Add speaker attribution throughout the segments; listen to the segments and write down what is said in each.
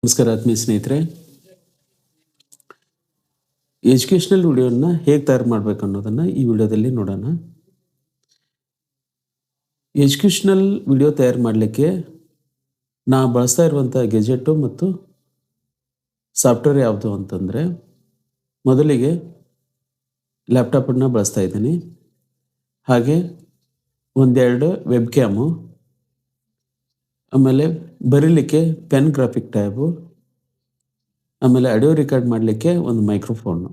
Speaker 1: ನಮಸ್ಕಾರ ಆತ್ಮೀಯ ಸ್ನೇಹಿತರೆ. ಎಜುಕೇಷನಲ್ ವಿಡಿಯೋನ ಹೇಗೆ ತಯಾರು ಮಾಡಬೇಕು ಅನ್ನೋದನ್ನು ಈ ವಿಡಿಯೋದಲ್ಲಿ ನೋಡೋಣ. ಎಜುಕೇಷನಲ್ ವಿಡಿಯೋ ತಯಾರು ಮಾಡಲಿಕ್ಕೆ ನಾ ಬಳಸ್ತಾ ಇರುವಂಥ ಗೆಜೆಟ್ಟು ಮತ್ತು ಸಾಫ್ಟ್ವೇರ್ ಯಾವುದು ಅಂತಂದರೆ, ಮೊದಲಿಗೆ ಲ್ಯಾಪ್ಟಾಪನ್ನು ಬಳಸ್ತಾ ಇದ್ದೀನಿ. ಹಾಗೆ ಒಂದೆರಡು ವೆಬ್ ಕ್ಯಾಮು, ಆಮೇಲೆ ಬರೀಲಿಕ್ಕೆ ಪೆನ್ ಗ್ರಾಫಿಕ್ ಟ್ಯಾಬು, ಆಮೇಲೆ ಆಡಿಯೋ ರೆಕಾರ್ಡ್ ಮಾಡಲಿಕ್ಕೆ ಒಂದು ಮೈಕ್ರೋಫೋನು,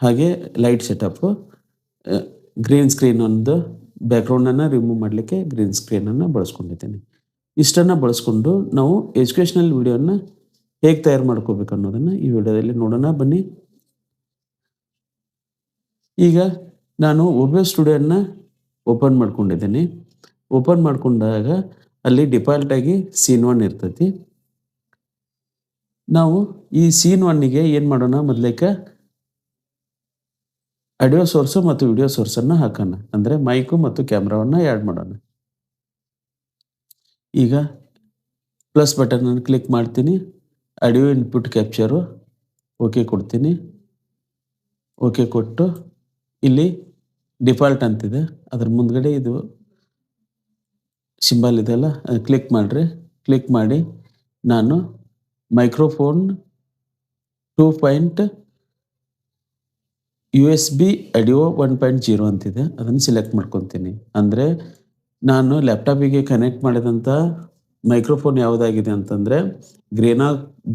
Speaker 1: ಹಾಗೆ ಲೈಟ್ ಸೆಟಪ್ಪು, ಗ್ರೀನ್ ಸ್ಕ್ರೀನ್ ಒಂದು ಬ್ಯಾಕ್ಗ್ರೌಂಡನ್ನು ರಿಮೂವ್ ಮಾಡಲಿಕ್ಕೆ ಗ್ರೀನ್ ಸ್ಕ್ರೀನನ್ನು ಬಳಸ್ಕೊಂಡಿದ್ದೀನಿ. ಇಷ್ಟನ್ನು ಬಳಸ್ಕೊಂಡು ನಾವು ಎಜುಕೇಷನಲ್ ವಿಡಿಯೋನ ಹೇಗೆ ತಯಾರು ಮಾಡ್ಕೋಬೇಕು ಅನ್ನೋದನ್ನು ಈ ವಿಡಿಯೋದಲ್ಲಿ ನೋಡೋಣ ಬನ್ನಿ. ಈಗ ನಾನು OBS ಸ್ಟುಡಿಯೋನ ಓಪನ್ ಮಾಡ್ಕೊಂಡಿದ್ದೀನಿ. ಓಪನ್ ಮಾಡ್ಕೊಂಡಾಗ ಅಲ್ಲಿ ಡಿಫಾಲ್ಟಾಗಿ ಸೀನ್ 1 ಇರ್ತೈತಿ. ನಾವು ಈ ಸೀನ್ 1ಗೆ ಏನು ಮಾಡೋಣ, ಮೊದಲೇಕ ಆಡಿಯೋ ಸೋರ್ಸು ಮತ್ತು ವಿಡಿಯೋ ಸೋರ್ಸನ್ನು ಹಾಕೋಣ. ಅಂದರೆ ಮೈಕು ಮತ್ತು ಕ್ಯಾಮ್ರಾವನ್ನು ಆ್ಯಡ್ ಮಾಡೋಣ. ಈಗ ಪ್ಲಸ್ ಬಟನನ್ನು ಕ್ಲಿಕ್ ಮಾಡ್ತೀನಿ. ಆಡಿಯೋ ಇನ್ಪುಟ್ ಕ್ಯಾಪ್ಚರು ಓಕೆ ಕೊಡ್ತೀನಿ. ಓಕೆ ಕೊಟ್ಟು ಇಲ್ಲಿ ಡಿಫಾಲ್ಟ್ ಅಂತಿದೆ, ಅದ್ರ ಮುಂದ್ಗಡೆ ಇದು ಸಿಂಬಲ್ ಇದೆಯಲ್ಲ, ಕ್ಲಿಕ್ ಮಾಡಿರಿ. ಕ್ಲಿಕ್ ಮಾಡಿ ನಾನು ಮೈಕ್ರೋಫೋನ್ 2. USB ಆಡಿಯೋ 1.0 ಅಂತಿದೆ, ಅದನ್ನು ಸಿಲೆಕ್ಟ್ ಮಾಡ್ಕೊತೀನಿ. ಅಂದರೆ ನಾನು ಲ್ಯಾಪ್ಟಾಪಿಗೆ ಕನೆಕ್ಟ್ ಮಾಡಿದಂಥ ಮೈಕ್ರೋಫೋನ್ ಯಾವುದಾಗಿದೆ ಅಂತಂದರೆ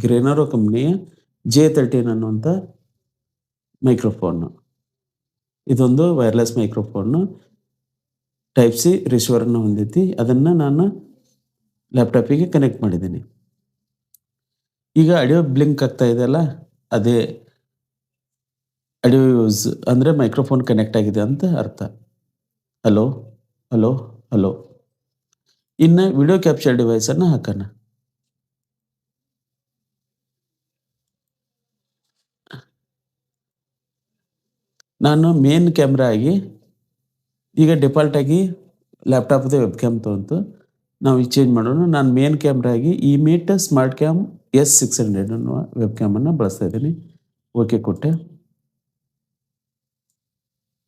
Speaker 1: ಗ್ರೇನಾರೋ ಕಂಪ್ನಿಯ J13 ಅನ್ನುವಂಥ ಮೈಕ್ರೋಫೋನು. ಇದೊಂದು ವೈರ್ಲೆಸ್ ಮೈಕ್ರೋಫೋನು, ಟೈಪ್ ಸಿ ರಿಸೀವರನ್ನು ಹೊಂದೈತಿ. ಅದನ್ನು ನಾನು ಲ್ಯಾಪ್ಟಾಪಿಗೆ ಕನೆಕ್ಟ್ ಮಾಡಿದ್ದೀನಿ. ಈಗ ಆಡಿಯೋ ಬ್ಲಿಂಕ್ ಆಗ್ತಾ ಇದೆಯಲ್ಲ, ಅದೇ ಆಡಿಯೋ ಯೂಸ್ ಅಂದರೆ ಮೈಕ್ರೋಫೋನ್ ಕನೆಕ್ಟ್ ಆಗಿದೆ ಅಂತ ಅರ್ಥ. Hello hello hello. ಇನ್ನು ವಿಡಿಯೋ ಕ್ಯಾಪ್ಚರ್ ಡಿವೈಸನ್ನು ಹಾಕೋಣ. ನಾನು ಮೇನ್ ಕ್ಯಾಮ್ರಾ ಆಗಿ ಈಗ ಡಿಫಾಲ್ಟಾಗಿ ಲ್ಯಾಪ್ಟಾಪ್ದು ವೆಬ್ ಕ್ಯಾಮ್ ತೊಗೊಂತು, ನಾವು ಈಗ ಚೇಂಜ್ ಮಾಡೋಣ. ನಾನು ಮೇನ್ ಕ್ಯಾಮ್ರಾ ಆಗಿ ಇಮೀಟ್ ಸ್ಮಾರ್ಟ್ ಕ್ಯಾಮ್ S600 ಅನ್ನುವ ವೆಬ್ ಕ್ಯಾಮನ್ನು ಬಳಸ್ತಾ ಇದ್ದೀನಿ. ಓಕೆ ಕೊಟ್ಟೆ.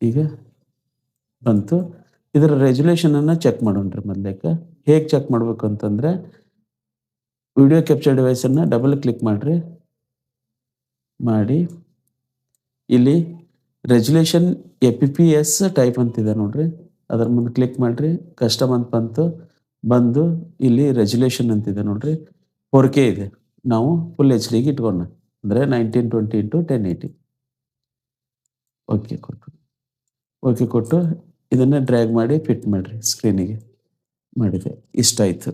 Speaker 1: ಈಗ ಬಂತು. ಇದರ ರೆಜುಲೇಷನನ್ನು ಚೆಕ್ ಮಾಡೋಣ್ರಿ. ಮೊದಲೇಕ ಹೇಗೆ ಚೆಕ್ ಮಾಡಬೇಕು ಅಂತಂದರೆ, ವಿಡಿಯೋ ಕ್ಯಾಪ್ಚರ್ ಡಿವೈಸನ್ನು ಡಬಲ್ ಕ್ಲಿಕ್ ಮಾಡಿರಿ. ಮಾಡಿ ಇಲ್ಲಿ ರೆಜುಲೇಷನ್ FPS ಟೈಪ್ ಅಂತಿದೆ ನೋಡ್ರಿ, ಅದರ ಮುಂದೆ ಕ್ಲಿಕ್ ಮಾಡಿರಿ. ಕಸ್ಟಮ್ ಅಂತ ಬಂದು ಇಲ್ಲಿ ರೆಜುಲೇಷನ್ ಅಂತಿದೆ ನೋಡ್ರಿ, 4K ಇದೆ. ನಾವು ಫುಲ್ HD ಇಟ್ಕೋಣ, ಅಂದರೆ 1920x1080. ಓಕೆ ಕೊಟ್ಟು ಇದನ್ನು ಡ್ರ್ಯಾಗ್ ಮಾಡಿ ಫಿಟ್ ಮಾಡಿರಿ ಸ್ಕ್ರೀನಿಗೆ. ಮಾಡಿದೆ. ಇಷ್ಟಾಯಿತು.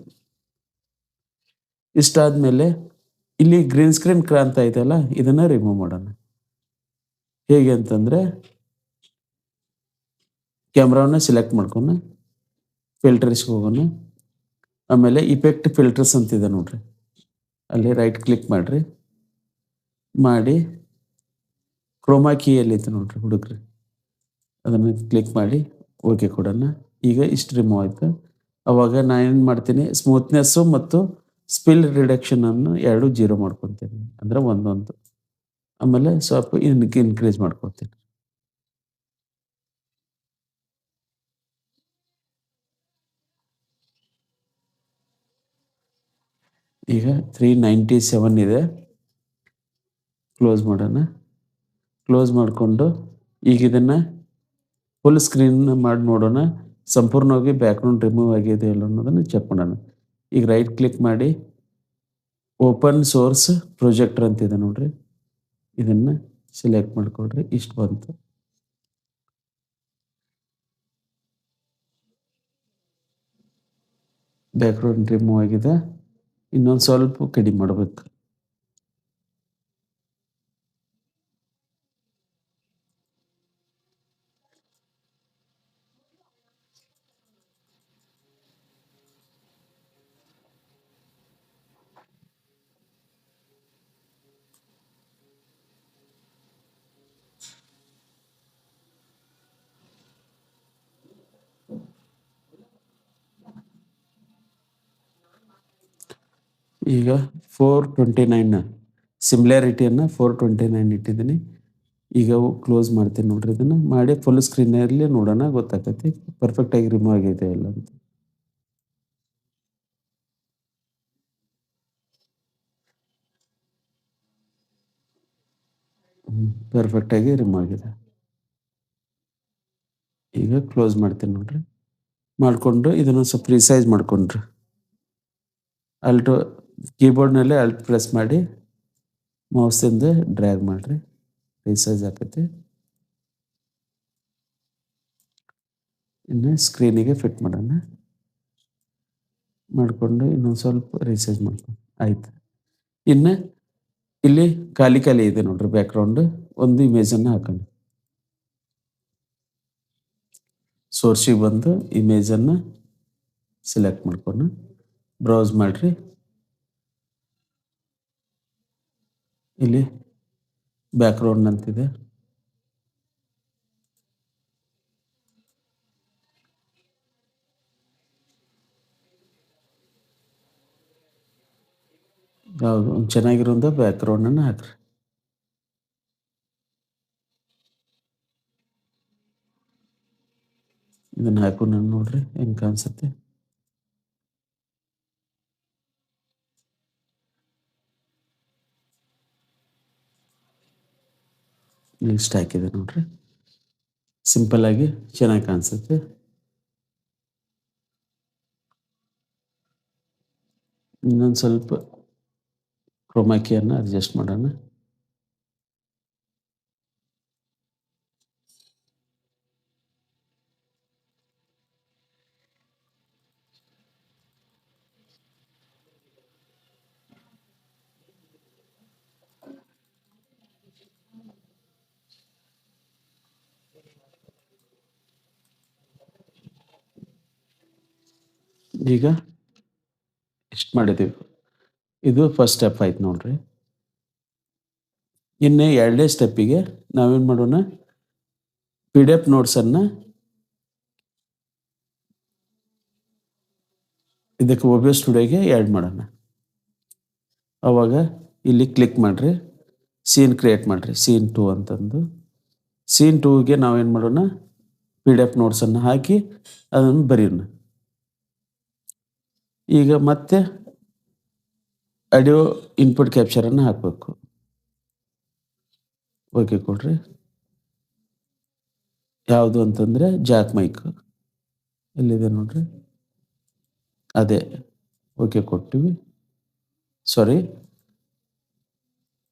Speaker 1: ಇಷ್ಟಾದಮೇಲೆ ಇಲ್ಲಿ ಗ್ರೀನ್ ಸ್ಕ್ರೀನ್ ಕ್ರಾಂತ ಇದೆಯಲ್ಲ, ಇದನ್ನು ರಿಮೂವ್ ಮಾಡೋಣ. ಹೇಗೆ ಅಂತಂದರೆ, ಕ್ಯಾಮ್ರಾವನ್ನು ಸೆಲೆಕ್ಟ್ ಮಾಡ್ಕೊಂಡು ಫಿಲ್ಟರ್ಸ್ಗೆ ಹೋಗೋಣ. ಆಮೇಲೆ ಇಫೆಕ್ಟ್ ಫಿಲ್ಟರ್ಸ್ ಅಂತಿದೆ ನೋಡ್ರಿ, ಅಲ್ಲಿ ರೈಟ್ ಕ್ಲಿಕ್ ಮಾಡಿರಿ. ಮಾಡಿ ಕ್ರೋಮಾ ಕೀಯಲ್ಲಿತ್ತು ನೋಡ್ರಿ ಹುಡುಗ್ರಿ, ಅದನ್ನು ಕ್ಲಿಕ್ ಮಾಡಿ ಓಕೆ ಕೊಡೋಣ. ಈಗ ಇಷ್ಟು ರಿಮೂವ್ ಆಯಿತು. ಅವಾಗ ನಾನು ಏನು ಮಾಡ್ತೀನಿ, ಸ್ಮೂತ್ನೆಸ್ಸು ಮತ್ತು ಸ್ಪಿಲ್ ರಿಡಕ್ಷನನ್ನು 2 0 ಮಾಡ್ಕೊತೀನಿ, ಅಂದರೆ ಒಂದೊಂದು. ಆಮೇಲೆ ಸ್ವಲ್ಪ ಇನ್ಕ್ರೀಸ್ ಮಾಡ್ಕೊತೀನಿ. ಈಗ 397 ಇದೆ. ಕ್ಲೋಸ್ ಮಾಡೋಣ. ಕ್ಲೋಸ್ ಮಾಡಿಕೊಂಡು ಈಗ ಇದನ್ನು ಫುಲ್ ಸ್ಕ್ರೀನ್ ಮಾಡಿ ನೋಡೋಣ, ಸಂಪೂರ್ಣವಾಗಿ ಬ್ಯಾಕ್ಗ್ರೌಂಡ್ ರಿಮೂವ್ ಆಗಿದೆ ಇಲ್ಲ ಅನ್ನೋದನ್ನು ಚೆಕ್ ಮಾಡೋಣ. ಈಗ ರೈಟ್ ಕ್ಲಿಕ್ ಮಾಡಿ ಓಪನ್ ಸೋರ್ಸ್ ಪ್ರೊಜೆಕ್ಟರ್ ಅಂತಿದೆ ನೋಡ್ರಿ, ಇದನ್ನು ಸೆಲೆಕ್ಟ್ ಮಾಡ್ಕೊಳ್ರಿ. ಇಷ್ಟು ಬಂತು. ಬ್ಯಾಕ್ಗ್ರೌಂಡ್ ರಿಮೂವ್ ಆಗಿದೆ. ಇನ್ನೊಂದು ಸ್ವಲ್ಪ ಕಡಿಮೆ ಮಾಡಬೇಕು. ಈಗ 429 ಸಿಮಿಲಾರಿಟಿಯನ್ನು 429 ಇಟ್ಟಿದ್ದೀನಿ. ಈಗ ಕ್ಲೋಸ್ ಮಾಡ್ತೀನಿ ನೋಡ್ರಿ. ಇದನ್ನು ಮಾಡಿ ಫುಲ್ ಸ್ಕ್ರೀನಲ್ಲಿ ನೋಡೋಣ, ಗೊತ್ತಾಗ್ತೈತಿ ಪರ್ಫೆಕ್ಟಾಗಿ ರಿಮೂವ್ ಆಗೈತೆ ಇಲ್ಲ ಅಂತ. ಪರ್ಫೆಕ್ಟಾಗಿ ರಿಮೂವ್ ಆಗಿದೆ. ಈಗ ಕ್ಲೋಸ್ ಮಾಡ್ತೀನಿ ನೋಡ್ರಿ. ಮಾಡಿಕೊಂಡು ಇದನ್ನು ಸ್ವಲ್ಪ ರಿಸೈಜ್ ಮಾಡ್ಕೊಂಡ್ರಿ. ಅಲ್ಟು ಕೀಬೋರ್ಡ್ನಲ್ಲೇ ಅಲ್ಟ್ ಪ್ರೆಸ್ ಮಾಡಿ ಮೌಸಿಂದ ಡ್ರ್ಯಾಗ್ ಮಾಡಿರಿ, ರಿಸೈಜ್ ಆಕೈತಿ. ಇನ್ನು ಸ್ಕ್ರೀನಿಗೆ ಫಿಟ್ ಮಾಡೋಣ. ಮಾಡಿಕೊಂಡು ಇನ್ನೊಂದು ಸ್ವಲ್ಪ ರಿಸೈಜ್ ಮಾಡ್ಕೊಂಡು ಆಯ್ತು. ಇನ್ನು ಇಲ್ಲಿ ಖಾಲಿ ಇದೆ ನೋಡ್ರಿ ಬ್ಯಾಕ್ಗ್ರೌಂಡ್. ಒಂದು ಇಮೇಜನ್ನು ಹಾಕೋಣ. ಸೋರ್ಸಿಗೆ ಬಂದು ಇಮೇಜನ್ನು ಸೆಲೆಕ್ಟ್ ಮಾಡ್ಕೊಂಡು ಬ್ರೌಸ್ ಮಾಡಿರಿ. ಇಲ್ಲಿ ಬ್ಯಾಕ್ಗ್ರೌಂಡ್ ಅಂತಿದೆ, ಯಾವುದು ಒಂದು ಚೆನ್ನಾಗಿರೋಂಥ ಬ್ಯಾಕ್ಗ್ರೌಂಡನ್ನು ಹಾಕ್ರಿ. ಇದನ್ನು ಹಾಕೊಂಡು ನೋಡ್ರಿ ಹೆಂಗೆ ಕಾಣಿಸುತ್ತೆ. ನೆಕ್ಸ್ಟ್ ಹಾಕಿದೆ ನೋಡ್ರಿ, ಸಿಂಪಲ್ ಆಗಿ ಚೆನ್ನಾಗಿ ಕಾಣಿಸುತ್ತೆ. ಇನ್ನೊಂದು ಸ್ವಲ್ಪ ಕ್ರೋಮಾಕಿಯನ್ನು ಅಡ್ಜಸ್ಟ್ ಮಾಡೋಣ. ಈಗ ಇಷ್ಟು ಮಾಡಿದ್ದೀವಿ. ಇದು ಫಸ್ಟ್ ಸ್ಟೆಪ್ ಆಯ್ತು ನೋಡ್ರಿ. ಇನ್ನು ಎರಡನೇ ಸ್ಟೆಪ್ಪಿಗೆ ನಾವೇನು ಮಾಡೋಣ, PDF ನೋಟ್ಸನ್ನು ಇದಕ್ಕೆ OBS ಸ್ಟುಡಿಯೋಗೆ ಆ್ಯಡ್ ಮಾಡೋಣ. ಆವಾಗ ಇಲ್ಲಿ ಕ್ಲಿಕ್ ಮಾಡಿರಿ, ಸೀನ್ ಕ್ರಿಯೇಟ್ ಮಾಡಿರಿ, ಸೀನ್ 2 ಅಂತಂದು. ಸೀನ್ 2ಗೆ ನಾವೇನು ಮಾಡೋಣ, PDF ನೋಟ್ಸನ್ನು ಹಾಕಿ ಅದನ್ನು ಬರೆಯೋಣ. ಈಗ ಮತ್ತೆ ಆಡಿಯೋ ಇನ್ಪುಟ್ ಕ್ಯಾಪ್ಚರನ್ನು ಹಾಕಬೇಕು. ಓಕೆ ಕೊಡ್ರಿ. ಯಾವುದು ಅಂತಂದರೆ ಜಾಕ್ ಮೈಕ್ ಎಲ್ಲಿದೆ ನೋಡ್ರಿ, ಅದೇ ಓಕೆ ಕೊಟ್ಟಿವಿ. ಸಾರಿ,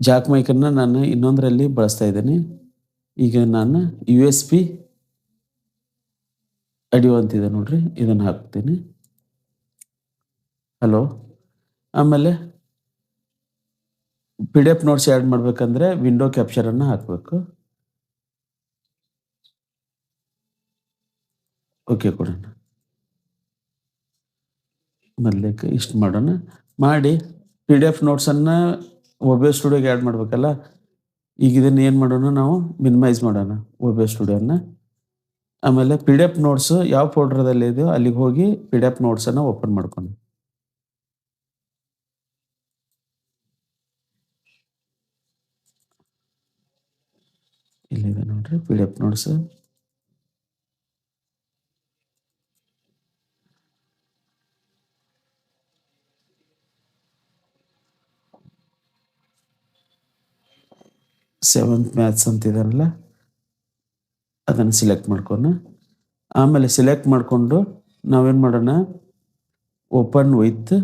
Speaker 1: ಜಾಕ್ ಮೈಕನ್ನು ನಾನು ಇನ್ನೊಂದರಲ್ಲಿ ಬಳಸ್ತಾ ಇದ್ದೀನಿ. ಈಗ ನಾನು USB ಆಡಿಯೋ ಅಂತಿದೆ ನೋಡ್ರಿ, ಇದನ್ನು ಹಾಕ್ತೀನಿ. ಹಲೋ. ಆಮೇಲೆ PDF ನೋಟ್ಸ್ ಆ್ಯಡ್ ಮಾಡಬೇಕಂದ್ರೆ ವಿಂಡೋ ಕ್ಯಾಪ್ಚರನ್ನು ಹಾಕಬೇಕು. ಓಕೆ ಕೊಡೋಣ. ಮೊದಲೇಕೆ ಇಷ್ಟು ಮಾಡೋಣ. ಮಾಡಿ PDF ನೋಟ್ಸನ್ನು OBS ಸ್ಟುಡಿಯೋಗೆ ಆ್ಯಡ್ ಮಾಡಬೇಕಲ್ಲ. ಈಗ ಇದನ್ನು ಏನು ಮಾಡೋಣ, ನಾವು ಮಿನಿಮೈಸ್ ಮಾಡೋಣ OBS ಸ್ಟುಡಿಯೋನ. ಆಮೇಲೆ PDF ನೋಟ್ಸು ಯಾವ ಫೋಲ್ಡರ್ದಲ್ಲಿ ಇದೆಯೋ ಅಲ್ಲಿಗೆ ಹೋಗಿ PDF ನೋಟ್ಸನ್ನು ಓಪನ್ ಮಾಡ್ಕೊಂಡು ಇಲ್ಲಿದೆ ನೋಡ್ರಿ PDF ನೋಟ್ಸ್. ಸೆವೆಂತ್ ಮ್ಯಾಥ್ಸ್ ಅಂತಿದಾರಲ್ಲ, ಅದನ್ನು ಸಿಲೆಕ್ಟ್ ಮಾಡ್ಕೊಂಡು ಆಮೇಲೆ ಸಿಲೆಕ್ಟ್ ಮಾಡಿಕೊಂಡು ನಾವೇನು ಮಾಡೋಣ, ಓಪನ್ ವಿತ್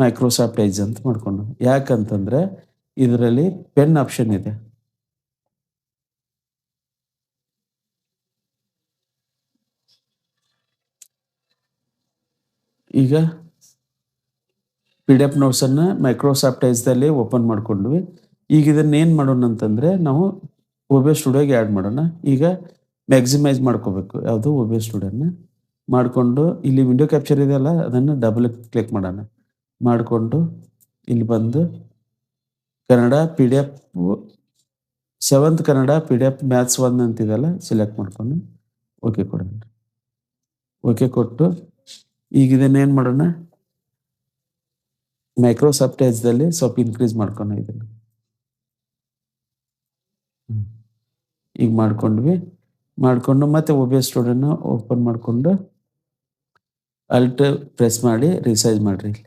Speaker 1: ಮೈಕ್ರೋಸಾಫ್ಟ್ ಎಡ್ಜ್ ಅಂತ ಮಾಡಿಕೊಂಡು. ಯಾಕಂತಂದರೆ ಇದರಲ್ಲಿ ಪೆನ್ ಆಪ್ಷನ್ ಇದೆ. ಈಗ PDF ನೋಟ್ಸನ್ನು ಮೈಕ್ರೋಸಾಫ್ಟ್ ಎಡ್ಜ್ದಲ್ಲಿ ಓಪನ್ ಮಾಡ್ಕೊಂಡ್ವಿ. ಈಗ ಇದನ್ನು ಏನು ಮಾಡೋಣ ಅಂತಂದರೆ ನಾವು OBS ಸ್ಟುಡಿಯೋಗೆ ಆ್ಯಡ್ ಮಾಡೋಣ. ಈಗ ಮ್ಯಾಕ್ಸಿಮೈಸ್ ಮಾಡ್ಕೋಬೇಕು ಯಾವುದು OBS ಸ್ಟುಡಿಯೋನ ಮಾಡಿಕೊಂಡು ಇಲ್ಲಿ ವಿಂಡೋ ಕ್ಯಾಪ್ಚರ್ ಇದೆಯಲ್ಲ, ಅದನ್ನು ಡಬಲ್ ಕ್ಲಿಕ್ ಮಾಡೋಣ. ಮಾಡಿಕೊಂಡು ಇಲ್ಲಿ ಬಂದು Kannada PDF 7th Kannada PDF maths 1 ಅಂತಿದೆಯಲ್ಲ, ಸಿಲೆಕ್ಟ್ ಮಾಡ್ಕೊಂಡು ಓಕೆ ಕೊಡೋಣ. ಓಕೆ ಕೊಟ್ಟು ಈಗ ಇದನ್ನೇನು ಮಾಡೋಣ, ಮೈಕ್ರೋಸಾಫ್ಟ್ ಎಡ್ಜ್‌ದಲ್ಲಿ ಸ್ವಲ್ಪ ಇನ್ಕ್ರೀಸ್ ಮಾಡ್ಕೊಣ ಇದನ್ನ. ಹ್ಮ್. ಈಗ ಮಾಡ್ಕೊಂಡ್ವಿ. ಮಾಡ್ಕೊಂಡು ಮತ್ತೆ OBS ಸ್ಟುಡಿಯೋನ ಓಪನ್ ಮಾಡ್ಕೊಂಡು ಅಲ್ಟ್ ಪ್ರೆಸ್ ಮಾಡಿ ರಿಸೈಜ್ ಮಾಡ್ರಿ ಇಲ್ಲಿ.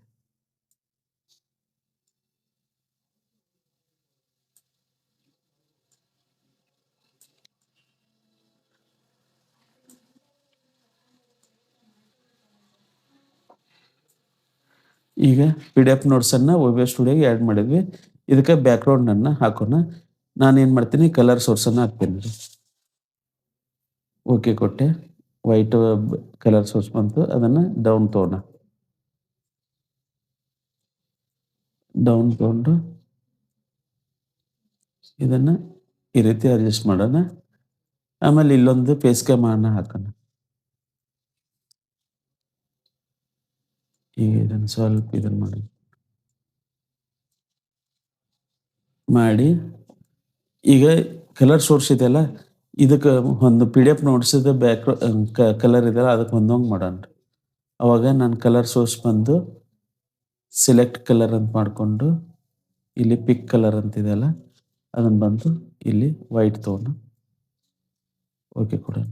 Speaker 1: ಈಗ PDF ನೋಟ್ಸನ್ನ OBS ಸ್ಟುಡಿಯೋಗೆ ಆ್ಯಡ್ ಮಾಡಿದ್ವಿ. ಇದಕ್ಕೆ ಬ್ಯಾಕ್‌ಗ್ರೌಂಡನ್ನ ಹಾಕೋಣ. ನಾನೇನು ಮಾಡ್ತೀನಿ ಕಲರ್ ಸೋರ್ಸನ್ನ ಹಾಕ್ತೀನಿ ರೀ. ಓಕೆ ಕೊಟ್ಟೆ. ವೈಟ್ ಕಲರ್ ಸೋರ್ಸ್ ಬಂತು. ಅದನ್ನ ಡೌನ್ ತಗೋಣ. ಡೌನ್ ತಗೊಂಡು ಇದನ್ನ ಈ ರೀತಿ ಅಡ್ಜಸ್ಟ್ ಮಾಡೋಣ. ಆಮೇಲೆ ಇಲ್ಲೊಂದು ಫೇಸ್ ಕ್ಯಾಮನ್ನ ಹಾಕೋಣ. ಈಗ ಇದನ್ನ ಸ್ವಲ್ಪ ಇದನ್ನ ಮಾಡಿ ಈಗ ಕಲರ್ ಸೋರ್ಸ್ ಇದೆಯಲ್ಲ, ಇದಕ್ಕೆ ಒಂದು PDF ನೋಟ್ಸಿದ ಕಲರ್ ಇದೆಯಲ್ಲ ಅದಕ್ಕೆ ಹೊಂದೋಂಗೆ ಮಾಡೋಣ. ಅವಾಗ ನಾನು ಕಲರ್ ಸೋರ್ಸ್ ಬಂದು ಸೆಲೆಕ್ಟ್ ಕಲರ್ ಅಂತ ಮಾಡಿಕೊಂಡು ಇಲ್ಲಿ ಪಿಕ್ ಕಲರ್ ಅಂತಿದೆಯಲ್ಲ ಅದನ್ನು ಬಂದು ಇಲ್ಲಿ ವೈಟ್ ತಗೋಣ. ಓಕೆ ಕೊಡೋಣ.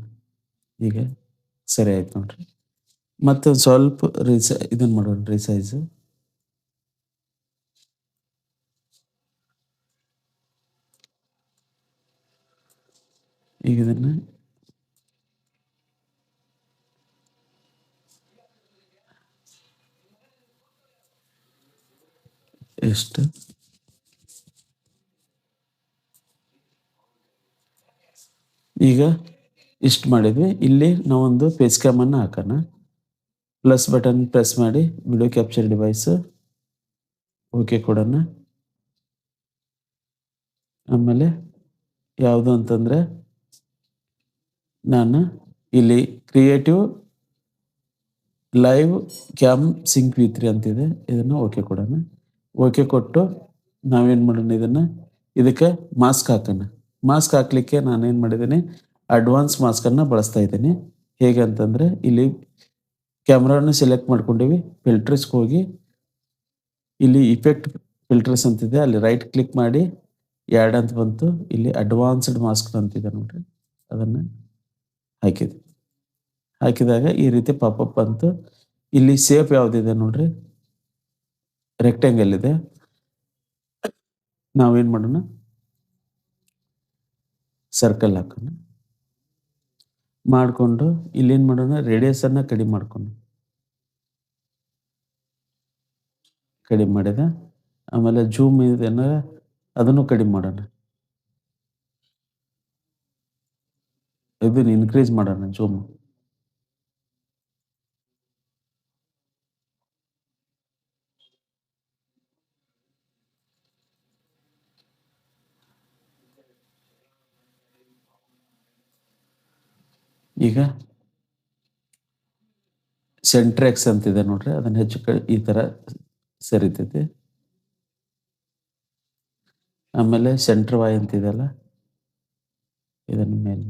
Speaker 1: ಈಗ ಸರಿ ಆಯ್ತು ನೋಡ್ರಿ. ಮತ್ತೆ ಸ್ವಲ್ಪ ಇದನ್ನು ಮಾಡೋಣ ರಿಸೈಜ್. ಈಗ ಇದನ್ನು ಎಷ್ಟು ಈಗ ಇಷ್ಟು ಮಾಡಿದ್ವಿ. ಇಲ್ಲಿ ನಾವೊಂದು ಫೇಸ್ ಕ್ಯಾಮನ್ನು ಹಾಕೋಣ. ಪ್ಲಸ್ ಬಟನ್ ಪ್ರೆಸ್ ಮಾಡಿ ವಿಡಿಯೋ ಕ್ಯಾಪ್ಚರ್ ಡಿವೈಸ್ ಓಕೆ ಕೊಡೋಣ. ಆಮೇಲೆ ಯಾವುದು ಅಂತಂದರೆ ನಾನು ಇಲ್ಲಿ creative live cam sync V3 ಅಂತಿದೆ. ಇದನ್ನು ಓಕೆ ಕೊಡೋಣ. ಓಕೆ ಕೊಟ್ಟು ನಾವೇನು ಮಾಡೋಣ ಇದಕ್ಕೆ ಮಾಸ್ಕ್ ಹಾಕೋಣ. ಮಾಸ್ಕ್ ಹಾಕಲಿಕ್ಕೆ ನಾನೇನು ಮಾಡಿದ್ದೀನಿ ಅಡ್ವಾನ್ಸ್ ಮಾಸ್ಕನ್ನು ಬಳಸ್ತಾ ಇದ್ದೀನಿ. ಹೇಗೆ ಅಂತಂದರೆ ಇಲ್ಲಿ ಕ್ಯಾಮ್ರಾನ ಸೆಲೆಕ್ಟ್ ಮಾಡ್ಕೊಂಡಿವಿ. ಫಿಲ್ಟರ್ಸ್ಗೆ ಹೋಗಿ ಇಲ್ಲಿ ಇಫೆಕ್ಟ್ ಫಿಲ್ಟರ್ಸ್ ಅಂತಿದೆ, ಅಲ್ಲಿ ರೈಟ್ ಕ್ಲಿಕ್ ಮಾಡಿ ಆ್ಯಡ್ ಅಂತ ಬಂತು. ಇಲ್ಲಿ ಅಡ್ವಾನ್ಸ್ಡ್ ಮಾಸ್ಕ್ ಅಂತಿದೆ ನೋಡ್ರಿ, ಅದನ್ನು ಹಾಕಿದಾಗ ಈ ರೀತಿ ಪಾಪಪ್ ಬಂತು. ಇಲ್ಲಿ ಸೇಫ್ ಯಾವುದಿದೆ ನೋಡ್ರಿ, ರೆಕ್ಟ್ಯಾಂಗಲ್ ಇದೆ. ನಾವೇನು ಮಾಡೋಣ ಸರ್ಕಲ್ ಹಾಕೋಣ. ಮಾಡಿಕೊಂಡು ಇಲ್ಲೇನು ಮಾಡೋಣ ರೇಡಿಯಸನ್ನು ಕಡಿಮೆ ಮಾಡಿದ. ಆಮೇಲೆ ಜೂಮ್ ಇದನ್ನು ಅದನ್ನು ಕಡಿಮೆ ಮಾಡೋಣ. ಇದನ್ನು ಇನ್ಕ್ರೀಸ್ ಮಾಡೋಣ ಜೂಮ್. ಈಗ ಸೆಂಟ್ರೆಕ್ಸ್ ಅಂತಿದೆ ನೋಡ್ರಿ, ಅದನ್ನು ಹೆಚ್ಚು ಈ ಥರ ಸರಿತೈತಿ. ಆಮೇಲೆ ಸೆಂಟ್ರ್ ವಾಯ್ ಅಂತಿದೆಯಲ್ಲ ಇದನ್ನು ಮೇಲೆ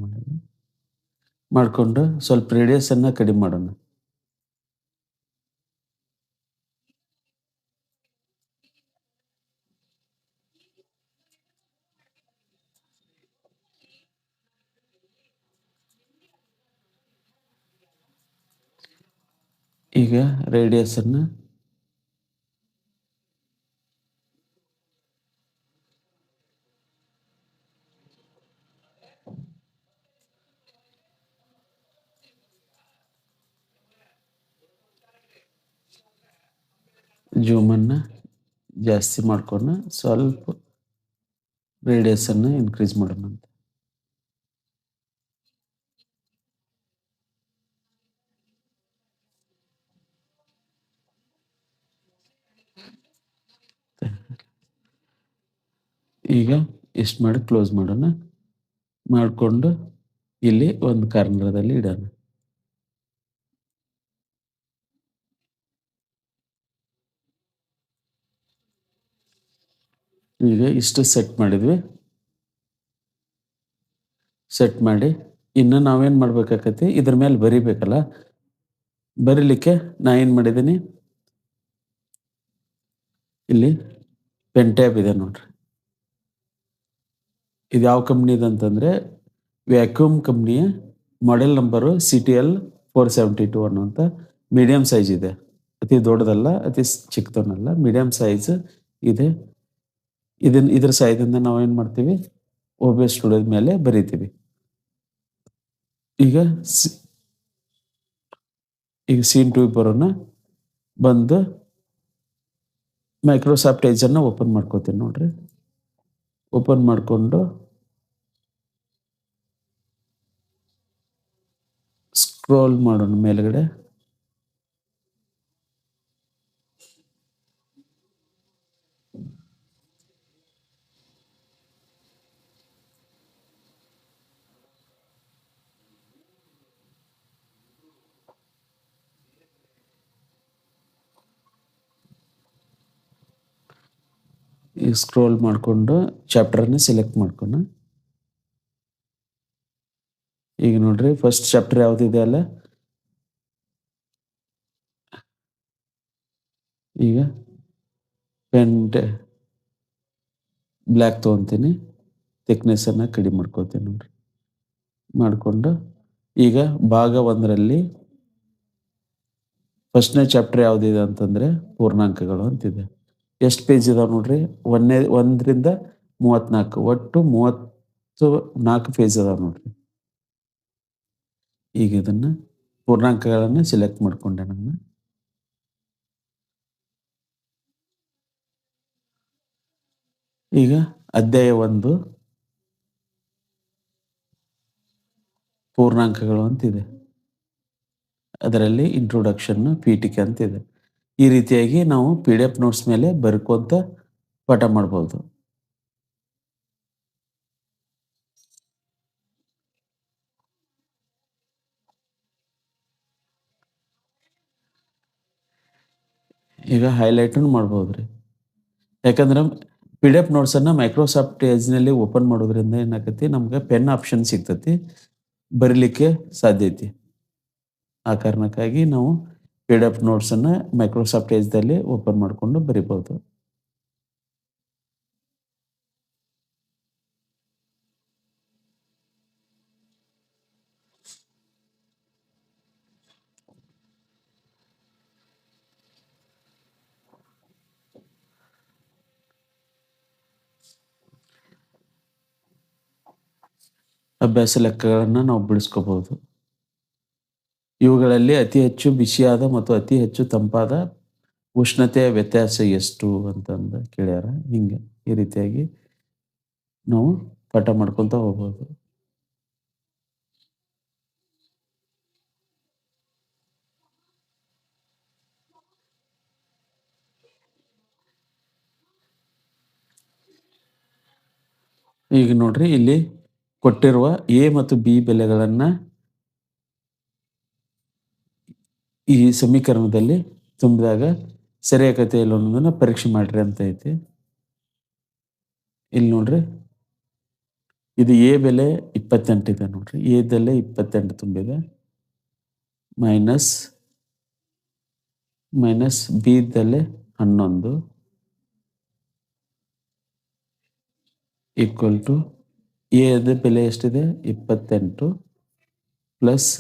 Speaker 1: ಮಾಡಿಕೊಂಡು ಸ್ವಲ್ಪ ರೇಡಿಯಸನ್ನು ಕಡಿಮೆ ಮಾಡೋಣ. ಈಗ ರೇಡಿಯಸನ್ನು ಜೂಮನ್ನು ಜಾಸ್ತಿ ಮಾಡ್ಕೊಂಡು ಸ್ವಲ್ಪ ರೇಡಿಯಸನ್ನು ಇನ್ಕ್ರೀಸ್ ಮಾಡೋಣ ಅಂತ. ಈಗ ಇಷ್ಟು ಮಾಡಿ ಕ್ಲೋಸ್ ಮಾಡೋಣ. ಮಾಡಿಕೊಂಡು ಇಲ್ಲಿ ಒಂದು ಕಾರ್ನರದಲ್ಲಿ ಇಡೋಣ. ಈಗ ಇಷ್ಟು ಸೆಟ್ ಮಾಡಿದ್ವಿ. ಸೆಟ್ ಮಾಡಿ ಇನ್ನು ನಾವೇನು ಮಾಡ್ಬೇಕಾಗತ್ತೆ, ಇದ್ರ ಮೇಲೆ ಬರಿಬೇಕಲ್ಲ, ಬರೀಲಿಕ್ಕೆ ನಾ ಏನು ಮಾಡಿದ್ದೀನಿ ಇಲ್ಲಿ ಪೆನ್ ಟ್ಯಾಬ್ ಇದೆ ನೋಡ್ರಿ. ಇದು ಯಾವ ಕಂಪ್ನಿದು ಅಂತಂದರೆ ವ್ಯಾಕ್ಯೂಮ್ ಕಂಪ್ನಿಯ ಮಾಡೆಲ್ ನಂಬರು CTL 472 ಅನ್ನುವಂಥ ಮೀಡಿಯಮ್ ಸೈಜ್ ಇದೆ. ಅತಿ ದೊಡ್ಡದಲ್ಲ, ಅತಿ ಚಿಕ್ಕದನ್ನಲ್ಲ, ಮೀಡಿಯಮ್ ಸೈಜ್ ಇದೆ. ಇದ್ರ ಸಹಾಯದಿಂದ ನಾವು ಏನು ಮಾಡ್ತೀವಿ, OBS ಸ್ಟುಡಿಯೋದ ಮೇಲೆ ಬರಿತೀವಿ. ಈಗ ಸೀನ್ 2 ಬರೋಣ. ಬಂದು ಮೈಕ್ರೋಸಾಫ್ಟ್ ಎಡ್ಜನ್ನು ಓಪನ್ ಮಾಡ್ಕೋತೀನಿ ನೋಡ್ರಿ. ಓಪನ್ ಮಾಡಿಕೊಂಡು ಸ್ಕ್ರೋಲ್ ಮಾಡೋಣ ಮೇಲ್ಗಡೆ. ಈಗ ಸ್ಕ್ರೋಲ್ ಮಾಡಿಕೊಂಡು ಚಾಪ್ಟರ್ನ ಸೆಲೆಕ್ಟ್ ಮಾಡ್ಕೊಣ. ಈಗ ನೋಡ್ರಿ ಫಸ್ಟ್ ಚಾಪ್ಟರ್ ಯಾವುದಿದೆ ಅಲ್ಲ, ಈಗ ಪೆನ್ ಬ್ಲ್ಯಾಕ್ ತೊಗೊತೀನಿ, ಥಿಕ್ನೆಸ್ಸನ್ನು ಕಡಿಮೆ ಮಾಡ್ಕೊತೀನಿ ನೋಡ್ರಿ. ಮಾಡಿಕೊಂಡು ಈಗ ಭಾಗ 1ರಲ್ಲಿ ಫಸ್ಟ್ನೇ ಚಾಪ್ಟರ್ ಯಾವುದಿದೆ ಅಂತಂದರೆ ಪೂರ್ಣಾಂಕಗಳು ಅಂತಿದೆ. ಎಷ್ಟು ಪೇಜ್ ಇದಾವೆ ನೋಡ್ರಿ, 1ರಿಂದ 34, ಒಟ್ಟು 34 ಪೇಜ್ ಅದಾವೆ ನೋಡ್ರಿ. ಈಗ ಇದನ್ನು ಪೂರ್ಣಾಂಕಗಳನ್ನು ಸೆಲೆಕ್ಟ್ ಮಾಡಿಕೊಂಡೆ ನಾನು. ಈಗ ಅಧ್ಯಾಯ 1 ಪೂರ್ಣಾಂಕಗಳು ಅಂತಿದೆ. ಅದರಲ್ಲಿ ಇಂಟ್ರೊಡಕ್ಷನ್, ಪೀಠಿಕೆ ಅಂತಿದೆ. ಈ ರೀತಿಯಾಗಿ ನಾವು PDF ನೋಟ್ಸ್ ಮೇಲೆ ಬರ್ಕೊಂತ ಪಾಠ ಮಾಡ್ಬೋದು. ಈಗ ಹೈಲೈಟನ್ನು ಮಾಡ್ಬೋದು ರೀ. ಯಾಕಂದ್ರೆ PDF ನೋಟ್ಸನ್ನು ಮೈಕ್ರೋಸಾಫ್ಟ್ ಎಡ್ಜ್ನಲ್ಲಿ ಓಪನ್ ಮಾಡೋದ್ರಿಂದ ಏನಾಗತ್ತೆ, ನಮ್ಗೆ ಪೆನ್ ಆಪ್ಷನ್ ಸಿಗ್ತತಿ, ಬರೀಲಿಕ್ಕೆ ಸಾಧ್ಯ ಐತಿ. ಆ ಕಾರಣಕ್ಕಾಗಿ ನಾವು PDF ನೋಟ್ಸನ್ನು ಮೈಕ್ರೋಸಾಫ್ಟ್ ಎಡ್ಜ್ದಲ್ಲಿ ಓಪನ್ ಮಾಡಿಕೊಂಡು ಬರಿಬೋದು. ಅಭ್ಯಾಸ ಲೆಕ್ಕಗಳನ್ನು ನಾವು ಬಿಡಿಸ್ಕೋಬಹುದು. ಇವುಗಳಲ್ಲಿ ಅತಿ ಹೆಚ್ಚು ಬಿಸಿಯಾದ ಮತ್ತು ಅತಿ ಹೆಚ್ಚು ತಂಪಾದ ಉಷ್ಣತೆಯ ವ್ಯತ್ಯಾಸ ಎಷ್ಟು ಅಂತಂದು ಕೇಳ್ಯಾರ. ಹಿಂಗೆ ಈ ರೀತಿಯಾಗಿ ನಾವು ಪಾಠ ಮಾಡ್ಕೊತ ಹೋಗ್ಬೋದು. ಈಗ ನೋಡ್ರಿ, ಇಲ್ಲಿ ಕೊಟ್ಟಿರುವ A ಮತ್ತು B ಬೆಲೆಗಳನ್ನು ಈ ಸಮೀಕರಣದಲ್ಲಿ ತುಂಬಿದಾಗ ಸರಿಯಾಗತ್ತೆ ಇಲ್ಲ ಅನ್ನೋದನ್ನ ಪರೀಕ್ಷೆ ಮಾಡ್ರಿ ಅಂತ ಐತಿ. ಇಲ್ಲಿ ನೋಡ್ರಿ, ಇದು A ಬೆಲೆ 28 ಇದೆ ನೋಡ್ರಿ. A ದಲ್ಲೇ 28 ತುಂಬಿದೆ, ಮೈನಸ್ B ದಲ್ಲೇ 11 ಈಕ್ವಲ್ ಟು A ದ ಬೆಲೆ ಎಷ್ಟಿದೆ, 28 ಪ್ಲಸ್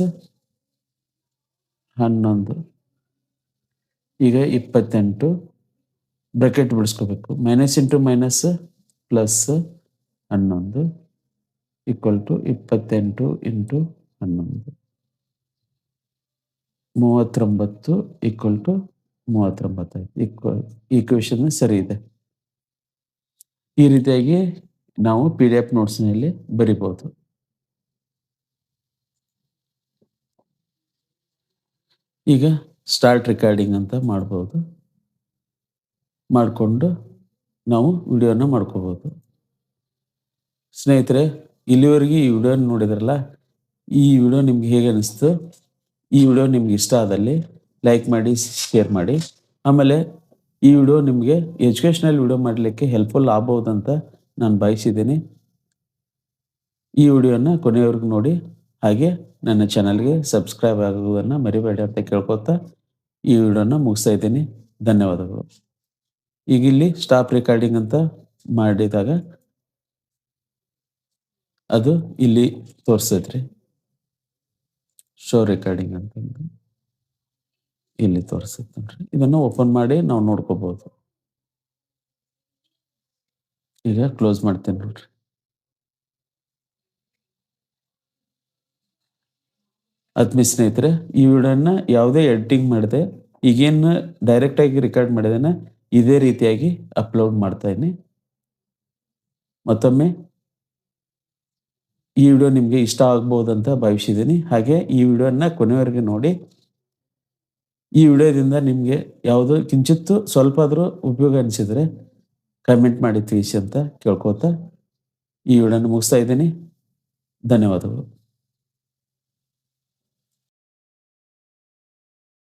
Speaker 1: 11. ಈಗ 28 ಬ್ರಾಕೆಟ್ ಬಿಡಿಸ್ಕೋಬೇಕು. Minus into minus plus 11 equal to 28 into 11, 39 equal to 39 ಆಯ್ತು. ಈಕ್ವೇಷನ್ ಸರಿ ಇದೆ. ಈ ರೀತಿಯಾಗಿ ನಾವು PDF ನೋಟ್ಸ್ನಲ್ಲಿ ಬರಿಬೋದು. ಈಗ ಸ್ಟಾರ್ಟ್ ರೆಕಾರ್ಡಿಂಗ್ ಅಂತ ಮಾಡ್ಬೋದು. ಮಾಡಿಕೊಂಡು ನಾವು ವಿಡಿಯೋನ ಮಾಡ್ಕೋಬೋದು. ಸ್ನೇಹಿತರೆ, ಇಲ್ಲಿವರೆಗೆ ಈ ವಿಡಿಯೋನ ನೋಡಿದ್ರಲ್ಲ, ಈ ವಿಡಿಯೋ ನಿಮ್ಗೆ ಹೇಗೆ ಅನಿಸ್ತು? ಈ ವಿಡಿಯೋ ನಿಮ್ಗೆ ಇಷ್ಟ ಆದಲ್ಲಿ ಲೈಕ್ ಮಾಡಿ, ಶೇರ್ ಮಾಡಿ. ಆಮೇಲೆ ಈ ವಿಡಿಯೋ ನಿಮಗೆ ಎಜುಕೇಷನಲ್ ವಿಡಿಯೋ ಮಾಡಲಿಕ್ಕೆ ಹೆಲ್ಪ್ಫುಲ್ ಆಗ್ಬೋದಂತ ನಾನು ಬಯಸಿದ್ದೀನಿ. ಈ ವಿಡಿಯೋನ ಕೊನೆಯವರೆಗೂ ನೋಡಿ, ಹಾಗೆ ನನ್ನ ಚಾನಲ್ಗೆ ಸಬ್ಸ್ಕ್ರೈಬ್ ಆಗುವುದನ್ನು ಮರಿಬೇಡಿ ಅಂತ ಕೇಳ್ಕೊತಾ ಈ ವಿಡಿಯೋನ ಮುಗಿಸ್ತಾ ಇದ್ದೀನಿ. ಧನ್ಯವಾದಗಳು. ಈಗ ಇಲ್ಲಿ ಸ್ಟಾಪ್ ರೆಕಾರ್ಡಿಂಗ್ ಅಂತ ಮಾಡಿದಾಗ ಅದು ಇಲ್ಲಿ ತೋರಿಸೈತ್ರಿ. ಶೋ ರೆಕಾರ್ಡಿಂಗ್ ಅಂತಂದು ಇಲ್ಲಿ ತೋರಿಸುತ್ತೆ ನೋಡ್ರಿ. ಇದನ್ನು ಓಪನ್ ಮಾಡಿ ನಾವು ನೋಡ್ಕೋಬಹುದು. ಈಗ ಕ್ಲೋಸ್ ಮಾಡ್ತೇನೆ ನೋಡ್ರಿ. ಆತ್ಮೀಯ ಸ್ನೇಹಿತರೆ, ಈ ವಿಡಿಯೋನ ಯಾವುದೇ ಎಡಿಟಿಂಗ್ ಮಾಡದೆ ಈಗೇನು ಡೈರೆಕ್ಟ್ ಆಗಿ ರೆಕಾರ್ಡ್ ಮಾಡಿದೇನೆ ಇದೇ ರೀತಿಯಾಗಿ ಅಪ್ಲೋಡ್ ಮಾಡ್ತಾ ಇದ್ದೀನಿ. ಮತ್ತೊಮ್ಮೆ ಈ ವಿಡಿಯೋ ನಿಮಗೆ ಇಷ್ಟ ಆಗ್ಬೋದಂತ ಭಾವಿಸಿದ್ದೀನಿ. ಹಾಗೆ ಈ ವಿಡಿಯೋನ ಕೊನೆವರೆಗೆ ನೋಡಿ. ಈ ವಿಡಿಯೋದಿಂದ ನಿಮಗೆ ಯಾವುದೋ ಕಿಂಚಿತ್ತು ಸ್ವಲ್ಪ ಆದರೂ ಉಪಯೋಗ ಅನಿಸಿದರೆ ಕಮೆಂಟ್ ಮಾಡಿ ತಿಳಿಸಿ ಅಂತ ಕೇಳ್ಕೊತಾ ಈ ವಿಡಿಯೋನ ಮುಗಿಸ್ತಾ ಇದ್ದೀನಿ. ಧನ್ಯವಾದಗಳು.